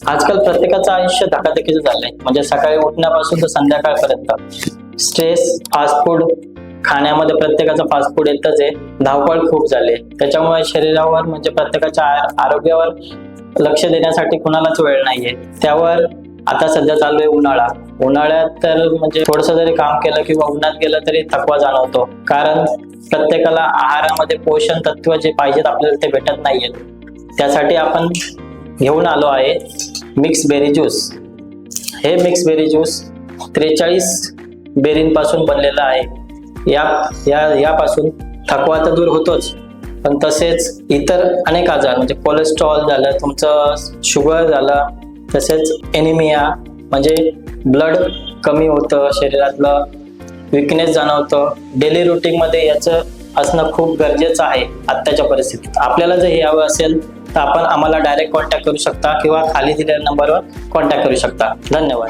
आजकाल प्रत्येकाचं आयुष्य धकाधकीचं झालंय. म्हणजे सकाळी उठण्यापासून तर संध्याकाळपर्यंत स्ट्रेस, फास्ट फूड खाण्यामध्ये प्रत्येकाचं फास्ट फूड येतच आहे. धावपळ खूप झाली. त्याच्यामुळे शरीरावर म्हणजे प्रत्येकाच्या आरोग्यावर लक्ष देण्यासाठी कुणालाच वेळ नाहीये. त्यावर आता सध्या चालू आहे उन्हाळा. उन्हाळ्यात तर म्हणजे थोडस जरी काम केलं किंवा उन्हात गेलं तरी थकवा जाणवतो. कारण प्रत्येकाला आहारामध्ये पोषण तत्व जे पाहिजेत आपल्याला ते भेटत नाहीयेत. त्यासाठी आपण घेऊन आलो आहे मिक्स बेरी ज्यूस. हे मिक्स बेरी ज्यूस 43 बेरींपासून बनलेलं आहे. यापासून थकवा तर दूर होतोच, पण तसेच इतर अनेक आजार म्हणजे कोलेस्ट्रॉल झालं, तुमचं शुगर झालं, तसेच एनिमिया म्हणजे ब्लड कमी होतं, शरीरातलं विकनेस जाणवतं. डेली रुटीन मध्ये याचं असणं खूप गरजेचं आहे आत्ताच्या परिस्थितीत. आपल्याला जर हे हवं असेल तर आपण आम्हाला डायरेक्ट कॉन्टॅक्ट करू शकता किंवा खाली दिलेल्या नंबरवर कॉन्टॅक्ट करू शकता. धन्यवाद.